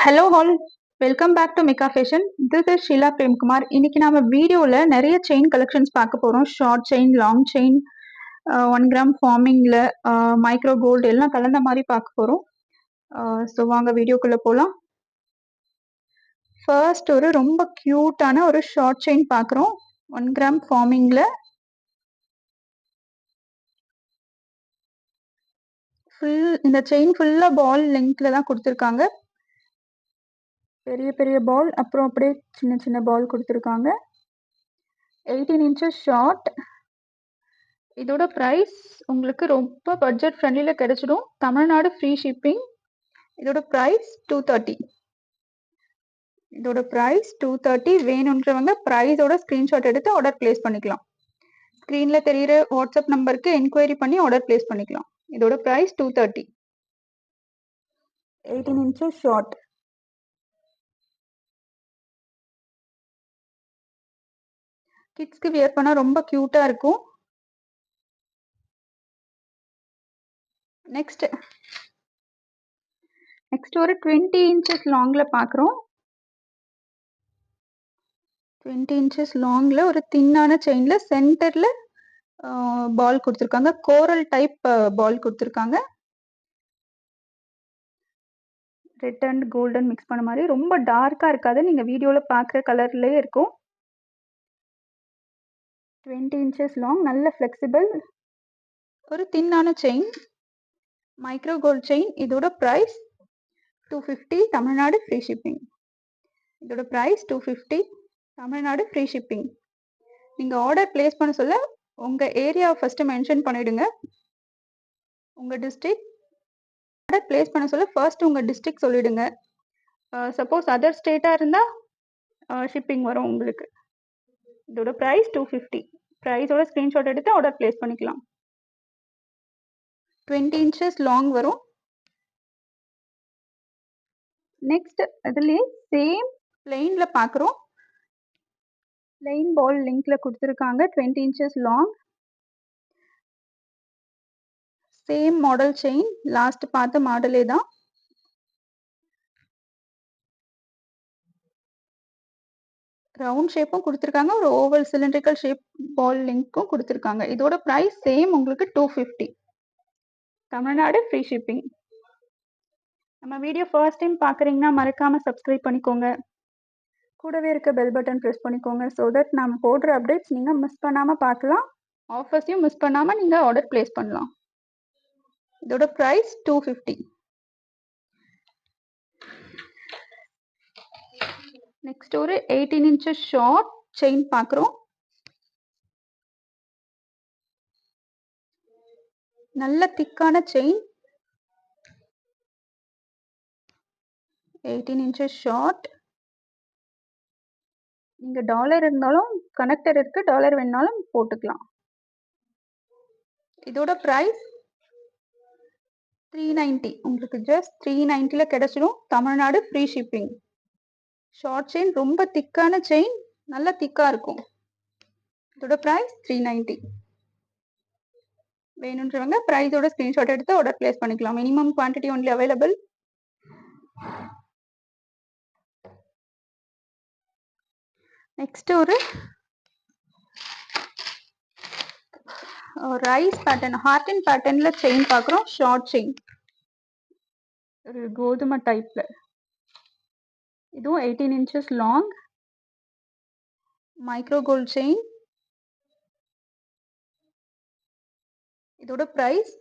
Hello all, welcome back to Mika fashion. This is Sheela Premkumar. இன்னைக்கு நம்ம வீடியோவில் நிறைய செயின் கலெக்ஷன்ஸ் பார்க்க போகிறோம். Short chain, long chain, 1 gram ஃபார்மிங்கில், மைக்ரோ கோல்டு எல்லாம் கலந்த மாதிரி பார்க்க போகிறோம். ஸோ வாங்க வீடியோக்குள்ளே போகலாம். ஃபர்ஸ்ட் ஒரு ரொம்ப க்யூட்டான ஒரு ஷார்ட் செயின் பார்க்குறோம். 1 கிராம் ஃபார்மிங்கில் இந்த செயின் ஃபுல்லாக பால் லெங்க்ல தான் கொடுத்துருக்காங்க. பெரிய பெரிய பால், அப்புறம் அப்படியே சின்ன சின்ன பால் கொடுத்துருக்காங்க. 18 inches ஷார்ட். இதோட ப்ரைஸ் உங்களுக்கு ரொம்ப பட்ஜெட் ஃப்ரெண்ட்லியில் கிடைச்சிடும். Tamil Nadu free shipping. இதோட ப்ரைஸ் 230. இதோட ப்ரைஸ் 230. வேணுன்றவங்க ப்ரைஸோட ஸ்க்ரீன்ஷாட் எடுத்து ஆர்டர் பிளேஸ் பண்ணிக்கலாம். ஸ்க்ரீனில் தெரிகிற வாட்ஸ்அப் நம்பருக்கு என்கொயரி பண்ணி ஆர்டர் பிளேஸ் பண்ணிக்கலாம். இதோட ப்ரைஸ் 230. 18 inches short. கிட்ஸ்க்கு வியர் பண்ணால் ரொம்ப க்யூட்டாக இருக்கும். நெக்ஸ்ட் ஒரு 20 inches லாங்கில் பார்க்குறோம். 20 inches லாங்கில் ஒரு தின்னான செயினில் சென்டரில் பால் கொடுத்துருக்காங்க. கோரல் டைப் பால் கொடுத்துருக்காங்க. ரெட் அண்ட் கோல்டன் மிக்ஸ் பண்ண மாதிரி ரொம்ப டார்க்காக இருக்காது. நீங்கள் வீடியோவில் பார்க்குற கலர்லேயே இருக்கும். 20 inches லாங், நல்ல ஃப்ளெக்சிபிள், ஒரு தின்னான செயின், மைக்ரோ கோல்ட் செயின். இதோட ப்ரைஸ் 250. Tamil Nadu free shipping. இதோட ப்ரைஸ் 250. Tamil Nadu free shipping. நீங்கள் ஆர்டர் பிளேஸ் பண்ண சொல்ல உங்கள் ஏரியாவை ஃபஸ்ட்டு மென்ஷன் பண்ணிவிடுங்க. உங்கள் டிஸ்ட்ரிக்ட். ஆர்டர் பிளேஸ் பண்ண சொல்ல ஃபர்ஸ்ட் உங்கள் டிஸ்ட்ரிக்ட் சொல்லிவிடுங்க. சப்போஸ் அதர் ஸ்டேட்டாக இருந்தால் ஷிப்பிங் வரும் உங்களுக்கு. இதோட ப்ரைஸ் 250. ப்ரைஸோட ஸ்க்ரீன்ஷாட் எடுத்து ஆர்டர் பிளேஸ் பண்ணிக்கலாம். 20 inches லாங் வரும். நெக்ஸ்ட் இதுலேயே சேம் பிளெயினில் பார்க்குறோம். பிளெயின் பால் லிங்க்ல கொடுத்துருக்காங்க. 20 inches long, same model chain. Last பார்த்த மாடலே தான். ரவுண்ட் ஷேப்பும் கொடுத்துருக்காங்க. ஒரு ஓவல் சிலிண்ட்ரிக்கல் ஷேப் பால் லிங்க்கும் கொடுத்துருக்காங்க. இதோட ப்ரைஸ் சேம் உங்களுக்கு 250. Tamil Nadu free shipping. நம்ம வீடியோ ஃபர்ஸ்ட் டைம் பார்க்குறீங்கன்னா மறக்காமல் சப்ஸ்கிரைப் பண்ணிக்கோங்க. கூடவே இருக்க பெல் பட்டன் ப்ரெஸ் பண்ணிக்கோங்க. ஸோ தட் நம்ம போடுற அப்டேட்ஸ் நீங்கள் மிஸ் பண்ணாமல் பார்க்கலாம். ஆஃபர்ஸையும் மிஸ் பண்ணாமல் நீங்கள் ஆர்டர் பிளேஸ் பண்ணலாம். இதோட ப்ரைஸ் 250. நெக்ஸ்ட் ஒரு 18 inches ஷார்ட் செயின் பார்க்குறோம். நல்ல திக்கான செயின். 18 inches short. நீங்கள் டாலர் இருந்தாலும் கனெக்டர் இருக்கு, டாலர் வேணாலும் போட்டுக்கலாம். இதோட ப்ரைஸ் 390. உங்களுக்கு ஜஸ்ட் 390 கிடைச்சிடும். Tamil Nadu free shipping. Short chain, ரொம்ப திக்கான செயின், நல்ல திக்காக இருக்கும். இதோட ப்ரைஸ் 390. வேணுன்றவங்க ப்ரைஸோட ஸ்க்ரீன்ஷாட் எடுத்து ஆர்டர் பிளேஸ் பண்ணிக்கலாம். Minimum quantity only available. Next ஒரு ரைஸ் பேட்டர்ன், ஹார்ட் அண்ட் பேட்டர்ன்ல செயின் பார்க்குறோம். ஷார்ட் செயின், ஒரு கோதுமை டைப்ல. இதுவும் 18 inches long, micro gold chain. இதோட ப்ரைஸ்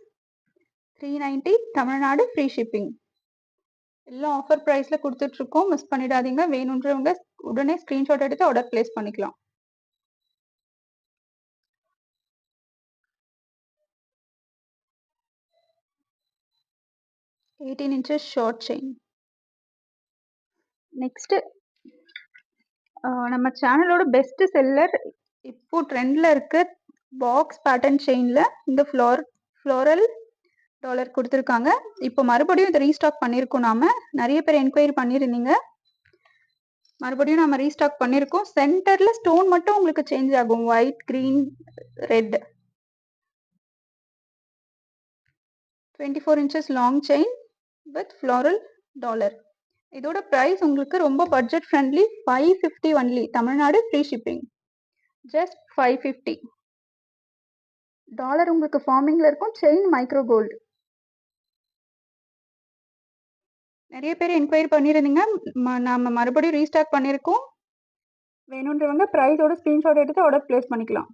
390. Tamil Nadu free shipping. எல்லாம் ஆஃபர் ப்ரைஸில் கொடுத்துட்ருக்கோம், மிஸ் பண்ணிடாதீங்க. வேணுன்றவங்க உடனே ஸ்க்ரீன்ஷாட் எடுத்து ஆர்டர் பிளேஸ் பண்ணிக்கலாம். Eighteen inches short chain. Next நம்ம சேனலோட பெஸ்ட் செல்லர், இப்போ ட்ரெண்டில் இருக்க பாக்ஸ் பேட்டர்ன் செயினில் இந்த ஃப்ளோரல் டாலர் கொடுத்துருக்காங்க. இப்போ மறுபடியும் இதை ரீஸ்டாக் பண்ணியிருக்கோம். நாம நிறைய பேர் என்கொயரி பண்ணியிருந்தீங்க, மறுபடியும் நம்ம ரீஸ்டாக் பண்ணியிருக்கோம். சென்டரில் ஸ்டோன் மட்டும் உங்களுக்கு சேஞ்ச் ஆகும், white, green, red. 24 inches long chain with floral dollar. இதோட பிரைஸ் உங்களுக்கு ரொம்ப budget friendly, 550 only. Tamil Nadu free shipping. Just 550. Dollar உங்களுக்கு ஃபார்மிங்ல இருக்கும். Chain micro gold. நிறைய பேர் என்கொயரி பண்ணியிருந்தீங்க. நம்ம மறுபடியும் ரீஸ்டாக் பண்ணியிருக்கோம். வேணுன்றவங்க ப்ரைஸோட ஸ்க்ரீன்ஷாட் எடுத்து ஆர்டர் பிளேஸ் பண்ணிக்கலாம்.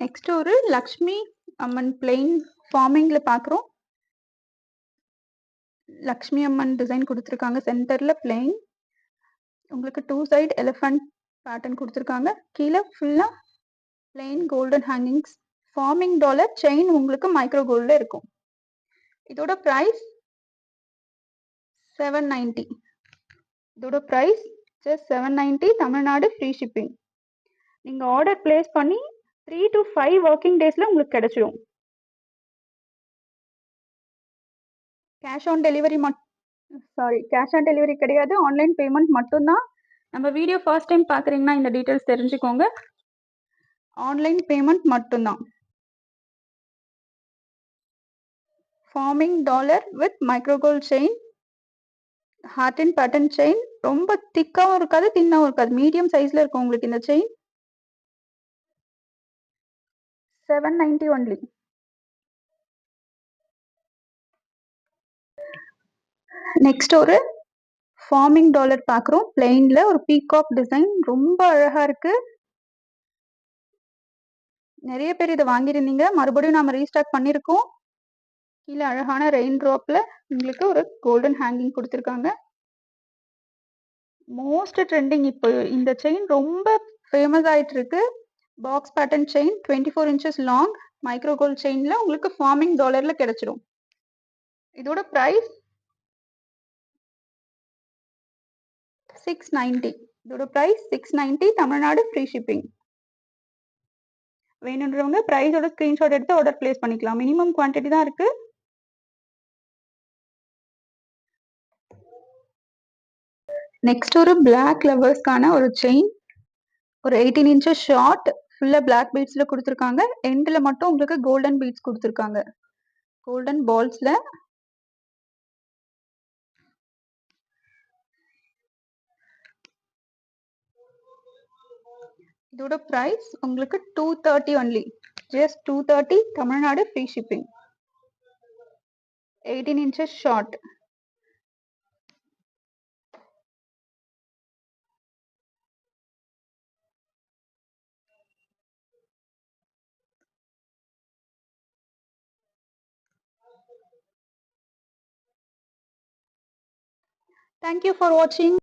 நெக்ஸ்ட் ஒரு லக்ஷ்மி அம்மன் பிளெயின் ஃபார்மிங்ல பார்க்குறோம். லக்ஷ்மி அம்மன் டிசைன் கொடுத்துருக்காங்க. சென்டர்ல பிளெயின், உங்களுக்கு 2 சைடு எலிஃபண்ட் பேட்டர்ன் கொடுத்துருக்காங்க. கீழே ஃபுல்லா plain golden hangings. Forming dollar, chain உங்களுக்கு மைக்ரோ கோல்ட்ல இருக்கும். இதோட பிரைஸ் 790. இதோட பிரைஸ் ஜஸ்ட் 790. தமிழ்நாடு ஃப்ரீ ஷிப்பிங். நீங்க ஆர்டர் பிளேஸ் பண்ணி 3 to 5 ஒர்க்கிங் டேஸ்ல உங்களுக்கு கிடைச்சிடும். கேஷ் ஆன் டெலிவரி கிடையாது. ஆன்லைன் பேமெண்ட் மட்டும்தான். நம்ம வீடியோ ஃபர்ஸ்ட் டைம் பார்க்குறீங்கன்னா இந்த டீட்டெயில்ஸ் தெரிஞ்சுக்கோங்க. ஆன்லைன் பேமெண்ட் மட்டும்தான். Forming dollar with micro gold chain, heart and pattern chain. ரொம்ப திக்காவும் இருக்காது, தின்னாவும் இருக்காது, மீடியம் சைஸ்ல இருக்கும் உங்களுக்கு இந்த செயின். 790 ஒன்லி. நெக்ஸ்ட் ஒரு ஃபார்மிங் டாலர் பார்க்குறோம். பிளெயின்ல ஒரு பீகாக் டிசைன், ரொம்ப அழகா இருக்கு. நிறைய பேர் இதை வாங்கியிருந்தீங்க. மறுபடியும் நாம ரீஸ்டாக் பண்ணியிருக்கோம். கீழே அழகான ரெயின் ட்ராப்ல உங்களுக்கு ஒரு கோல்டன் ஹேங்கிங் கொடுத்துருக்காங்க. Most trending. இப்போ இந்த செயின் ரொம்ப ஃபேமஸ் ஆயிட்டு இருக்கு. Box pattern chain, 24 inches long, micro gold செயின்ல உங்களுக்கு ஃபார்மிங் டாலர்ல கிடைச்சிடும். இதோட பிரைஸ் 690. இதோட பிரைஸ் 690. Tamil Nadu free shipping. வேணுன்றவங்க பிரைஸோட ஸ்கிரீன்ஷாட் எடுத்து ஆர்டர் பிளேஸ் பண்ணிக்கலாம். மினிமம் குவான்டிட்டி தான் இருக்கு. நெக்ஸ்ட் ஒரு பிளாக் லவர்ஸ்க்கான ஒரு செயின், ஒரு 18 இன்ச்சஸ் ஷார்ட், ஃபுல்லா பிளாக் பீட்ஸ்ல கொடுத்துருக்காங்க. எண்ட்ல மட்டும் உங்களுக்கு கோல்டன் பீட்ஸ் கொடுத்துருக்காங்க, கோல்டன் பால்ஸ்ல. இதோட பிரைஸ் உங்களுக்கு 230 only. Just 230. Tamil Nadu free shipping. 18 inches short. Thank you for watching.